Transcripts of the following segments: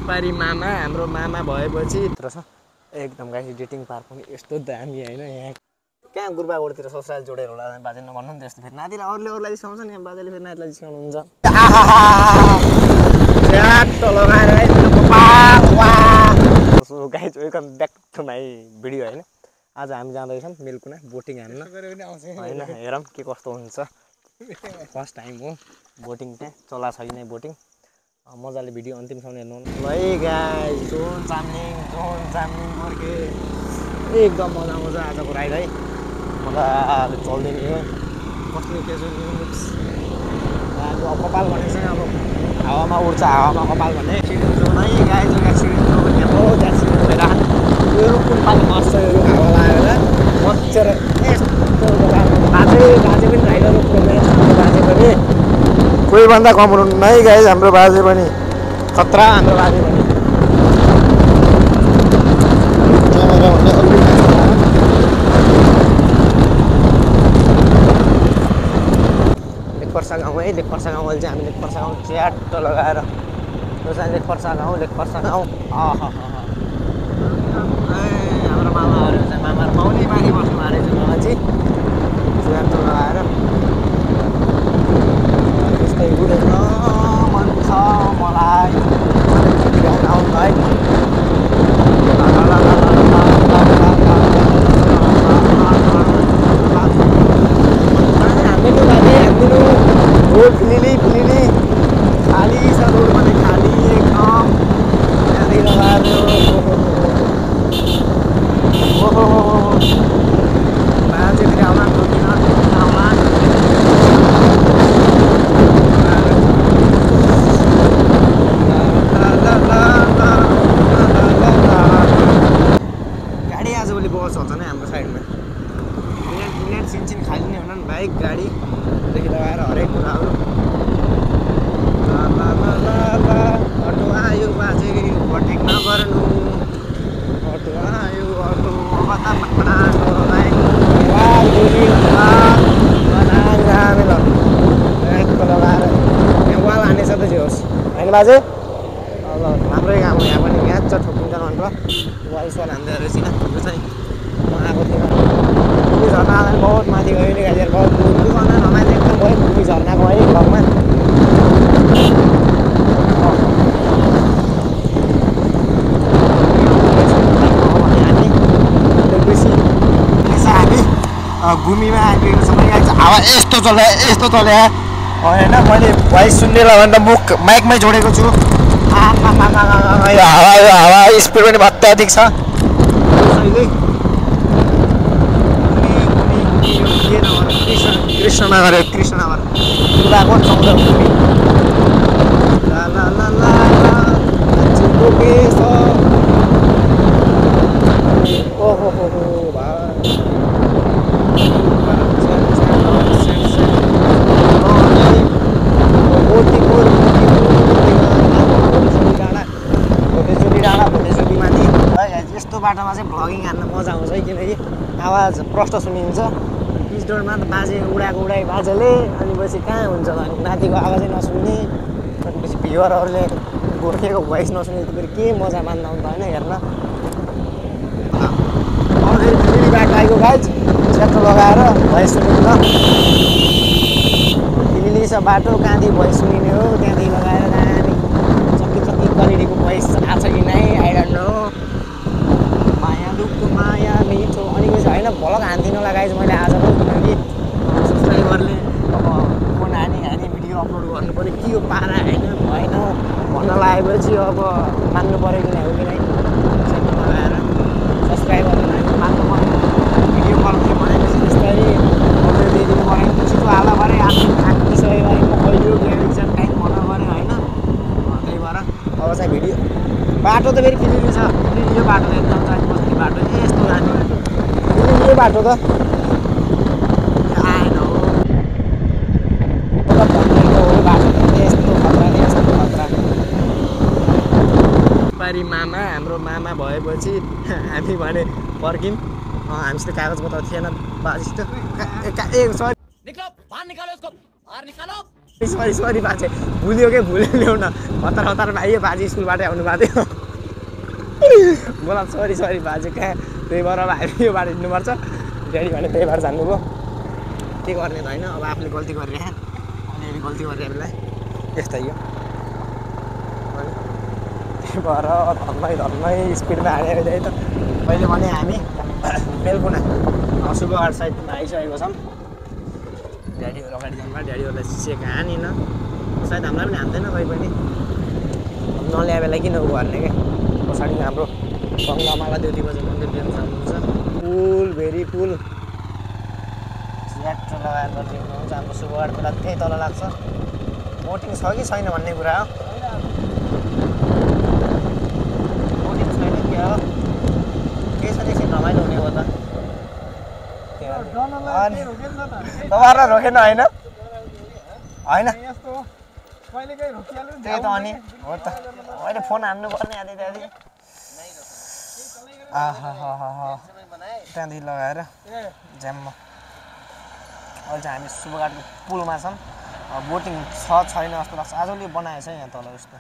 नेपाली मामा हाम्रो मामा भएपछि एकदम गाइस डेटिङ पार्क पनि यस्तो दामी हैन यहाँ कहाँ गुरबागोडतिर ससुराल जोडेर होला बाजे नभन्नु नि त्यस्तो फेरि नातिले अरूलाई जिस्काउँछ नि बाजेले फेरि नातिलाई जिस्काउनुहुन्छ च्याटो लगाएर so guys welcome back to my video हैन आज हामी जाँदैछौँ मिल्कुना बोटिङ हान्न हैन हेरौँ के कस्तो हुन्छ फर्स्ट टाइम हो बोटिङ चाहिँ चला छैन बोटिङ मजाले भिडियो अन्तिमसम्म हेर्नु ल है गाइस जोन चाम्लिङ मर्के एकदम मजा आजको राइड है मजाले चल्दैन यो कस्तो के छ न्युज अब कपाल भनेको चाहिँ अब हावामा उड्छ हावामा कपाल भन्ने एक्सिडेन्ट जोन है गाइस एक्सिडेन्ट जोन यहाँ बहुत एक्सिडेन्ट भएर यो कुन पानी मर्छ यो हावा लागेर मच्छर यस्तो बाजे पनि राइडरको प्रोग्राम बाजे पनि कोही भन्दा कम हुनुहुन्न है गाइस हाम्रो बाजे पनि खतरा हाम्रो बाजे पनि लेखपर्सा गाउँ है लेखपर्सा गाउँ अहिले चाहिँ हामी लेखपर्सा गाउँ च्याटो लगाएर त्यो चाहिँ लेखपर्सा गाउँ हाम्रो मामाहरू चाहिँ मामा पाउने माथि बस्नु भएको रहेछ मान्छे च्याटो लगाएर त्यस्तै उडेर मन छ मलाई आउनु है रोड फिलिली खाली छ रोड भने खाली एकदम त्यहाँदेखि लगाएर बाजे फेरि आउला गाडी आजभोलि बहुत चल्छ नि हाम्रो साइडमा मिनेट सिनसिन खाली नै हुन बाइक गाडीदेखि लगाएर हरेक कुराहरू अटो आयो बाजे ओभरटेक नगर्नु अटो आयो अटो लगाएर यहाँ वाल हानेछ त जे होस् होइन बाजे अब हाम्रै गाउँ यहाँ पनि म्याच ठोकिन्छ भनेर वाल स्वाल हान्दै रहेछ यो चाहिँ म आएको थिएन भूमि झर्ना बहुत माथि गयो नि गाडीहरू बहुत भूमि झर्ना रमाइलो एकदम भयो भूमि झर्नाको है घरमा भूमिमा आइपुगेको छ भने हावा यस्तो चल्यो होइन मैले भोइस सुन्नेला भनेर मुख माइकमै जोडेको छु हावा स्पिड पनि अत्याधिक छ कृष्णनगर गुरबागोड 14 भूमि ओहो यस्तो बाटोमा चाहिँ भ्लगिङ हान्न मजा आउँछ है किनकि आवाज प्रष्ट सुनिन्छ पिचडोरमा त बाजे उडाई बाजेले अनि पछि कहाँ हुन्छ भने नातिको आवाजै नसुन्ने अनि पछि भ्युअरहरूले गोर्खेको भोइस नसुन्ने फेरि के मजा मान्न आउँछ होइन हेर्न फेरि फेरि बाटो आएको गाइज च्याटो लगाएर भोइस सुनिन्छ फिलिली छ बाटो कहाँदेखि भोइस सुनिने हो त्यहाँदेखि लगाएर दामी चक्की क्वालिटीको भोइस आएको छ कि नै आई डोन्ट नो माया मिठो अनि पछि होइन भ्लग हान्दिनँ होला गाइज मैले आज किनकि सब्सक्राइबरले अब फोन हानी भिडियो अपलोड गर्नु पऱ्यो के हो पारा होइन भएन भन्न लागेपछि अब मान्नु पऱ्यो कि हो कि नै लगाएर सब्सक्राइबरलाई मान्नु पऱ्यो भिडियो बनाउँथ्यो भनेपछि बिस्तारै अपलोड दिइदिनु पऱ्यो छिटो हाल्दा पऱ्यो आफ्नो थाकिसक्यो भने म कहिले एक्जाम टाइम भन्नु पऱ्यो होइन त्यही भएर अब चाहिँ भिडियो बाटो त फेरि फिलिली छ यो बाटो त एकदम बस्ने बाटो यस्तो जाने यो बाटो त आएन हो बाटो यस्तो खतरा नेपाली मामा हाम्रो मामा भएपछि हामी भने पर्ख्यौँ हामीसित कागजपत्र थिएन बाजेसित सरी निकालो बाहर निकालो इसको बाहर निकालो सरी सरी बाजे भुल्यो के भुल्यो ल्याउन हतार हतार भाइ बाजे स्कुलबाट आउनु भएको थियो मलाई सरी सरी बाजे कहाँ त्यही भएर अब हामी यो बाटो हिँड्नुपर्छ ड्याडी भने त्यही भएर जानुभयो के गर्ने त होइन अब आफूले गल्ती गरेर अलिअलि गल्ती गरेर हामीलाई यस्तै यो त्यही भएर धर्मै स्पिडमा हालेर चाहिँ त पहिले भने हामी बेलकुना सुबघाट साइडमा आइसकेको छौँ ड्याडीहरू अगाडि जानुभयो ड्याडीहरूलाई चेक हानेन सायद हामीलाई पनि हान्दैन कोही पनि नल्याए बेला किन उ गर्ने क्या पछाडि हाम्रो गङ्गामाला देउती बजार मन्दिर देख्न सक्नुहुन्छ पुल भेरी पुल ट्र्याक्टर लगाएर देख्नुहुन्छ हाम्रो सुबघाट बेला त्यही तल लाग्छ बोटिङ छ कि छैन भन्ने कुरा हो बोटिङ छैन के हो के छ एकछिन रमाइलो हुने हो त तपाईँहरूलाई रोकेन होइन होइन त्यही त अनि हो त अहिले फोन हान्नुपर्ने आदि त्यहाँदेखि त्यहाँदेखि लगाएर ज्याममा अहिले चाहिँ हामी सुबघाटको पुलमा छौँ बोटिङ छ छैन जस्तो लाग्छ आजले बनाएछ यहाँ तल यस्तो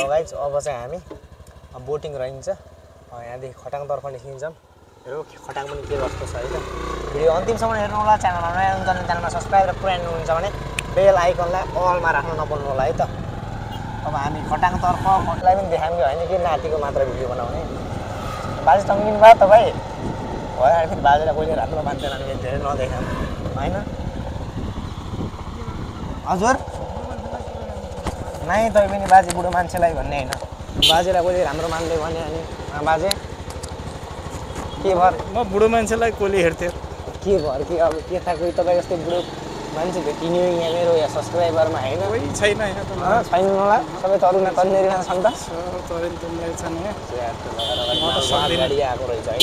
लगाइन्छ अब चाहिँ हामी बोटिङ रहन्छ यहाँदेखि खटाङतर्फ निस्किन्छौँ हेरौँ खटाङ पनि के कस्तो छ है त भिडियो अन्तिमसम्म हेर्नु होला च्यानलमा नयाँ हुनुहुन्छ भने च्यानलमा सब्सक्राइब र पुरानो हुनुहुन्छ भने बेल आइकनलाई अलमा राख्नु नपर्नु होला है त अब हामी खटाङतर्फ मलाई पनि देखाउँ कि होइन कि नातिको मात्र भिडियो बनाउने बाजे टङ्गिनु भयो तपाईँ भयो फेरि बाजेलाई कहिले राम्रो मान्छेलाई हामी धेरै नदेखाऊँ होइन हजुर नाइ तै पनि बाजे बुढो मान्छेलाई भन्ने होइन बाजेलाई कहिले राम्रो मान्दै भने अनि बाजे के भर म बुढो मान्छेलाई कोली हेर्थ्यो के भर कि अब के थाहा कोही तपाईँ जस्तै बुढो मान्छे भेटिने यहाँ मेरो यहाँ सब्सक्राइबरमा होइन कोही छैन यहाँ त छैन होला सबै तरुना तन्नेरीमा छन् त तरेन तन्नेरी छन् यहाँ गाडी आएको रहेछ है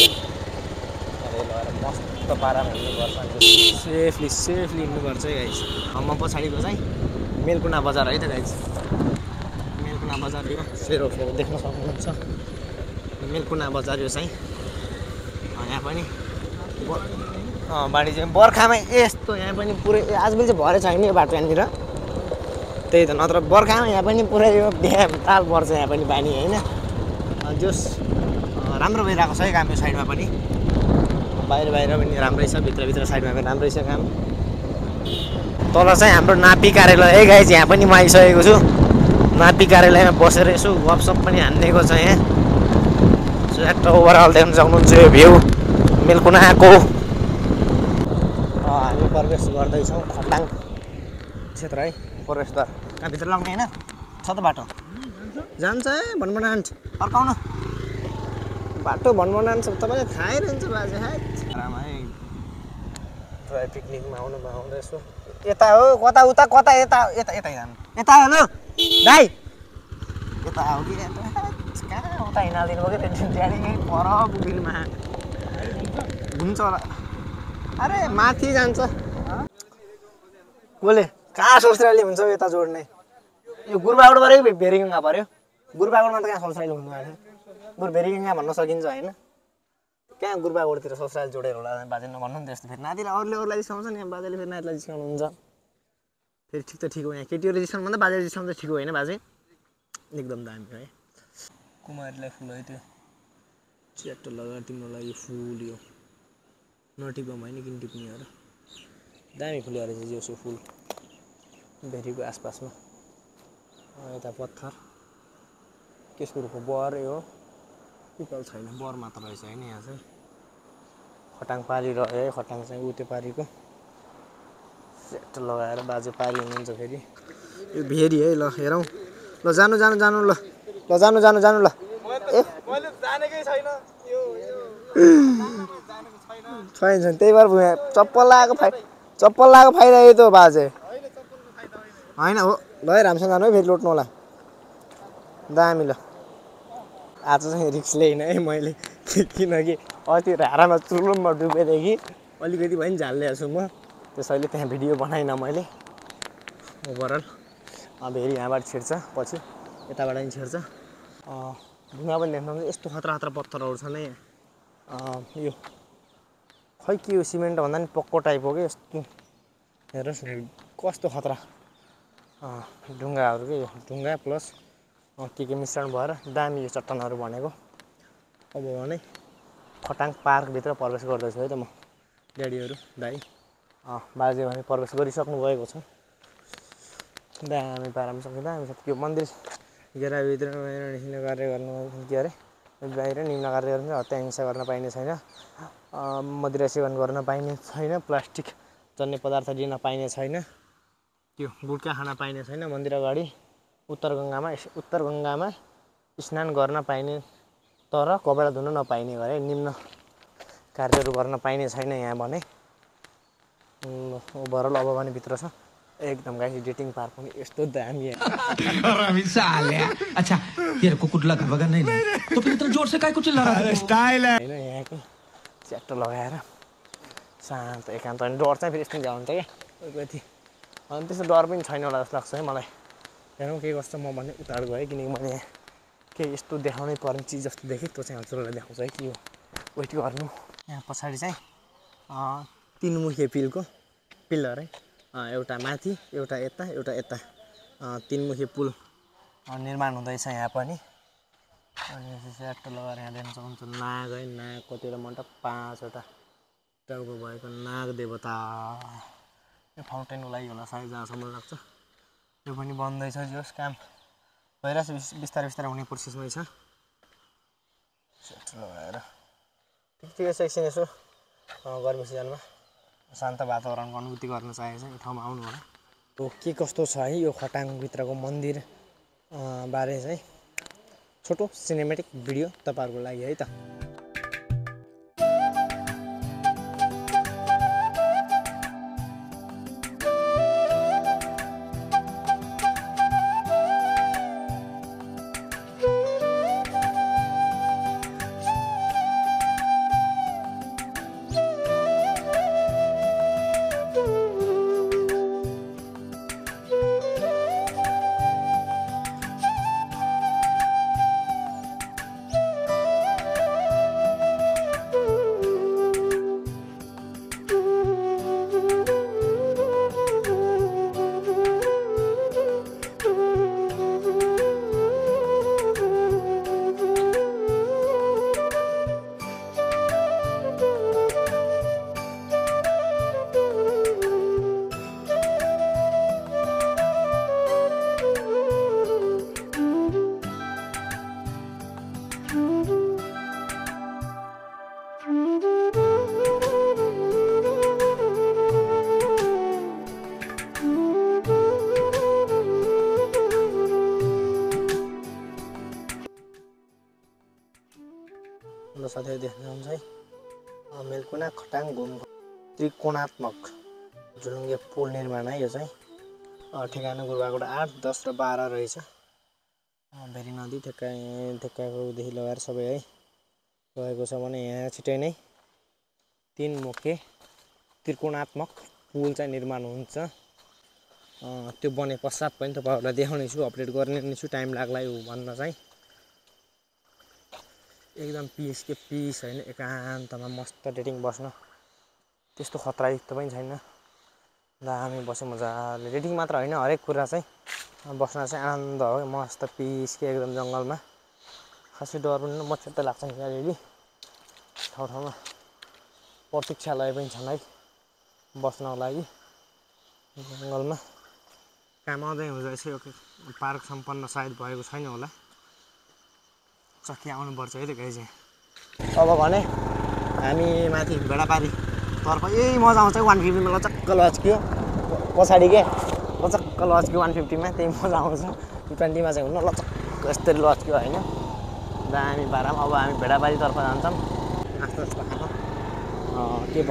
लगाएर मस्त पारामा हिँड्नुपर्छ सेफली हिँड्नुपर्छ है गाइस म पछाडिको चाहिँ मेलकुना बजार है त गाइस मेलकुना बजार यो सेरोफेरो देख्न सक्नुहुन्छ मेलकुना बजार यो चाहिँ यहाँ पनि बाढी चाहिँ बर्खामा यस्तो यहाँ पनि पुरै आजकल चाहिँ भरे छैन यो बाटो यहाँनिर त्यही त नत्र बर्खामा यहाँ पनि पुरै यो बिहान ताल पर्छ यहाँ पनि पानी होइन जोस् राम्रो भइरहेको छ है काम यो साइडमा पनि बाहिर पनि राम्रै छ भित्र साइडमा पनि राम्रै छ काम तल चाहिँ हाम्रो नापी कार्यालय है गाइस यहाँ पनि म आइसकेको छु नापी कार्यालयमा बसेर यसो गफसप पनि हानिदिएको छ यहाँ स्याट ओभरअल देख्न सक्नुहुन्छ यो भ्यू मेलकुनाको हामी प्रवेश गर्दैछौँ खटाङ क्षेत्र है प्रवेशद्वार कहाँभित्र लाग्ने होइन छ त बाटो जान्छ है भन्मनान्छ अर्काउन बाटो भन्मनान्छ तपाईँले थाहै रहन्छ बाजे है आराम है ड्राई पिकनिकमा आउँदैछु यता हो कता उता कता यता जानु यता हेलो दाइ यता हो कि कहाँ उता हिँडालिदिनु भयो कि त्यहाँदेखि पर पुगिनुमा हुन्छ होला अरे माथि जान्छ कसले कहाँ सोच्राले हुन्छ यता जोड्ने यो गुरुबागडबाटै भेरीगङ्गा पऱ्यो गुरुबागडमा त कहाँ सोच्राले हुनु आएको बरु भेरीगङ्गा भन्न सकिन्छ होइन कहाँ गुरुबागडतिर सोच्राले जोडेर होला बाजे नभन्नु नि त्यस्तो फेरि नातिलाई अरूलाई जिस्काउँछ नि बाजेले फेरि नातिलाई जिस्काउनुहुन्छ फेरि ठिक त ठिक हो यहाँ केटीहरू जिस्काउनु भन्दा बाजेले जिस्काउनु त ठिक हो होइन बाजे एकदम दामी है कुमारीलाई फुल है त्यो च्याटो लगाएर तिम्रो लागि फुल यो नटिपमा होइन किन टिप्ने हो र दामी फुल्यो रहेछ जोसो फुल भेरीको आसपासमा यता पत्थर केसको रुखको बर हो पिपल छैन बर मात्र रहेछ होइन यहाँ चाहिँ खटाङ पारी रह्यो खटाङ चाहिँ उते पारीको सेट लगाएर बाजे पारी हुनुहुन्छ फेरि यो भेरी है ल हेरौँ ल जानु ल जानु ल ए मैले जानेकै छैन छैन त्यही भएर चप्पल लगाएको फाइदा त बाजे होइन हो ल राम्रोसँग जानु है फेरि लोट्नु होला दामी ल आज चाहिँ रिक्स लिएन है मैले किनकि अस्ति हारामा चुरुममा डुबेदेखि अलिकति पनि झालिदिएको छु म त्यसैले त्यहाँ भिडियो बनाइनँ मैले ओभरअल फेरि यहाँबाट छिर्छ पछि यताबाट पनि छिर्छ ढुङ्गा पनि देख्नुहुन्छ यस्तो खतरा पत्थरहरू छ नि यो खै के हो सिमेन्ट भन्दा नि पक्को टाइप हो कि यस्तो हेर्नुहोस् न कस्तो खतरा ढुङ्गाहरू के ढुङ्गा प्लस के मिश्रण भएर दामी यो चट्टानहरू भनेको। अब भने खटाङ पार्कभित्र प्रवेश गर्दैछु है त म। ड्याडीहरू दाइ बाजे भने प्रवेश गरिसक्नु भएको छ। दामी पारामा सक्छ दामी छ त्यो मन्दिर घेराभित्र निस्किने कार्य गर्नु के अरे बाहिर निम्न कार्य गर्नु हत्या हिंसा गर्न पाइने छैन, मदिरा सेवन गर्न पाइने छैन, प्लास्टिक जन्य पदार्थ लिन पाइने छैन, त्यो गुट्खा खान पाइने छैन, मन्दिर अगाडि उत्तर गङ्गामा स्नान गर्न पाइने तर कपडा धुन नपाइने गरे निम्न कार्यहरू गर्न पाइने छैन यहाँ भने। ओभरअल अब भने भित्र छ एकदम गाइस डेटिङ पार्क पनि यस्तो दामी है। अच्छा तेरे को कुछ लगा वगैरह नहीं तो फिर इतना जोर से काय को चिल्ला रहा है? स्टाइल है हैन यहाँको च्याट्टो लगाएर शान्त एकान्त अनि डर चाहिँ फेरि यस्तो हुन्छ क्या कति अनि त्यस्तो डर पनि छैन होला जस्तो लाग्छ है मलाई। हेरौँ के गर्छ म भने उतार गएँ किनकि मैले केही यस्तो देखाउनै पर्ने चिज जस्तो देखेँ त्यो चाहिँ हजुरहरूलाई देखाउँछ है के हो वेट गर्नु। यहाँ पछाडि चाहिँ 3 मुखे पिलर है एउटा माथि एउटा यता 3 मुखे पुल निर्माण हुँदैछ यहाँ पनि। अनि च्याट्टो लगाएर यहाँ देख्न सक्नुहुन्छ नाग है नाग कतिवटा मण्डप 5वटा टाउको भएको नाग देवता यो फाउन्टेनको लागि होला सायद जहाँसम्म लाग्छ। यो पनि बन्दैछ जोस् काम भइरहेछ बिस्तारै हुने प्रोसेसमै छ। च्याट्टो लगाएर ठिक छ एकछिन यसो गर्मी सिजनमा शान्त वातावरणको अनुभूति गर्न चाहेको छ यो ठाउँमा आउनु होला। के कस्तो छ है यो खटाङभित्रको मन्दिर बारे चाहिँ छोटो सिनेमेटिक भिडियो तपाईँहरूको लागि है त। साथीहरू देख्नुहुन्छ है मेलकुना खटाङ घुम त्रिकोणात्मक झुलुङ्गे पुल निर्माण है। यो चाहिँ ठेगाना गुरुबाकोट 8, 10 र 12 रहेछ। भेरी नदी ठेक्काकोदेखि लगाएर सबै है गएको छ भने यहाँ छिटै नै 3 मुखे त्रिकोणात्मक पुल चाहिँ निर्माण हुन्छ। त्यो बने पश्चात पनि तपाईँहरूलाई देखाउने छु अपडेट गर्ने छु टाइम लाग्ला यो भन्न चाहिँ। एकदम पिस होइन एकान्तमा मस्त डेटिङ बस्न त्यस्तो खतरायुक्त पनि छैन दामी बस्यो मजाले। डेटिङ मात्र होइन हरेक कुरा चाहिँ बस्न चाहिँ आनन्द हो मस्त पिस के एकदम जङ्गलमा खासै डर पनि मच्छर त लाग्छ नि अलिअलि ठाउँमा प्रतीक्षालय पनि छन् है बस्नको लागि जङ्गलमा। काम आउँदै हुँदैछ यो पार्क सम्पन्न सायद भएको छैन होला सकिया आउनुपर्छ है त गाई चाहिँ। अब भने हामी माथि भेडापारी तर्फ यही मजा आउँछ 150 मा लचक्क लच्कियो पछाडि के लचक्क लच्कियो 150 मा त्यही मजा आउँछ। 20 मा चाहिँ हुन्न लचक्क यस्तरी लच्कियो होइन दामी पारामा। अब हामी भेडापारीतर्फ जान्छौँ नास्ता खान के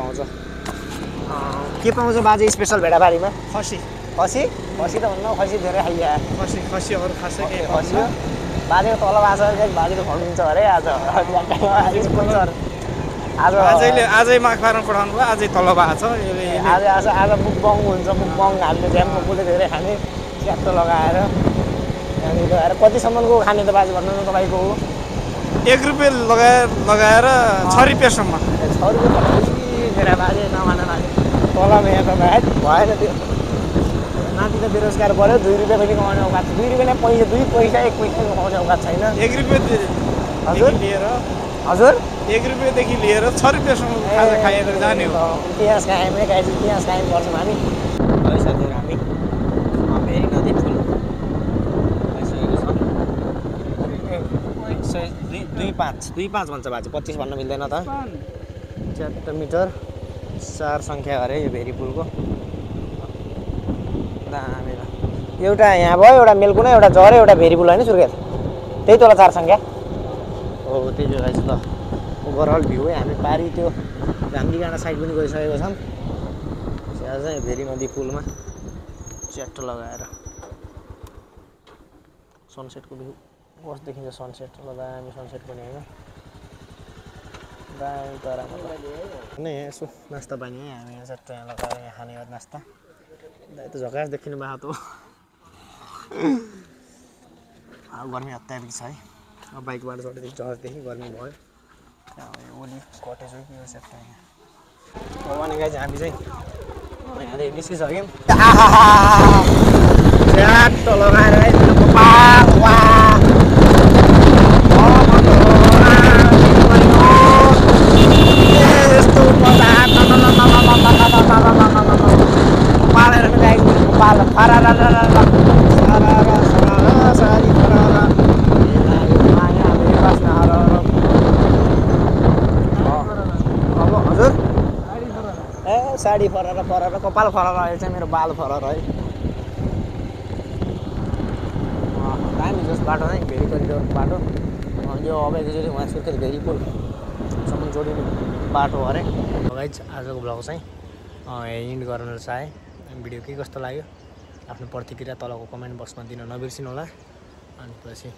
पाउँछ बाजे स्पेसल भेडापारीमा खसी त हुन्न खसी धेरै खाइया खसी अरू खासै के खसी बाजेको तल बाजा बाजेको फर्मिन्छ अरे आज आजै माग पार्न पठाउनु भयो आजै तल भएको छ आज मुकबङ हुन्छ मुकबङ हामीले झ्याममा कुले धेरै खाने च्याट्टो लगाएर त्यहाँदेखि गएर कतिसम्मको खाने त बाजे भन्नु न तपाईँको 1 रुपियाँ लगाएर 6 रुपियाँसम्म 6 रुपियाँ भेडा बाजे नमाना बाजे तलमा यहाँ त भाइ भएन त्यो नाति त बेरोजगार पऱ्यो 2 रुपियाँ पनि कमाउने औकात 2 रुपियाँ पैसा 2 पैसा 1 पैसा कमाउने औकात छैन 1 रुपियाँ हजुर लिएर हजुर 1 रुपियाँदेखि लिएर 6 रुपियाँसम्म खाजा खाएर जाने हो इतिहास कायमै गाइस इतिहास कायम गर्छौँ हामी है साथीहरू हामी फेरि नदी फुल भइसकेको छ 25 भन्छ बाजे 25 भन्न मिल्दैन त 76 मिटर 4 सङ्ख्या अरे यो भेरी पुलको दामी ल एउटा यहाँ भयो एउटा मेलकुना एउटा जरे एउटा भेरी पुल होइन सुर्खेत त्यही तल 4 सङ्ख्या हो त्यही जग्गा चाहिँ ल ओभरअल भ्यू है हामी पारी त्यो घामडीगाँडा साइड पनि गइसकेको छौँ त्यहाँ चाहिँ भेरी नदी पुलमा च्याट्टो लगाएर सनसेटको भ्यू कस्तो देखिन्छ सनसेट ल दामी सनसेट पनि होइन दामी तरामा नै यसो नास्ता पानी है हामी यहाँ च्याट्टो यहाँ लगाएर यहाँ खाने नास्ता त झकास देखिनु भएको त गर्मी अत्याधिक छ है अब बाइकबाट चढेदेखि चढेदेखि गर्मी भयो ओली कटेज हो कि यो च्याट्टो यहाँ भने गाइज हामी चाहिँ यहाँदेखि निस्किसक्यौँ च्याट्टो लगाएर साडी फरर कपाल फरर अहिले चाहिँ मेरो बाल फरर है दामी जस बाटो नै भेरी करिडोर बाटो यो अब एकचोटि उहाँ सुर्खेत भेरी पुलसम्म जोडिने बाटो अरे गाइज आजको ब्लग चाहिँ इन्ड गर्न चाहे भिडियो के कस्तो लाग्यो आफ्नो प्रतिक्रिया तलको कमेन्ट बक्समा दिन नबिर्सिनु होला अनि पछि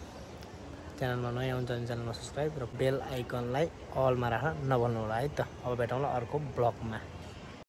च्यानलमा नयाँ हुन्छ भने च्यानलमा सब्सक्राइब र बेल आइकनलाई अलमा राख्न नभुल्नु होला है त अब भेटौँला अर्को ब्लगमा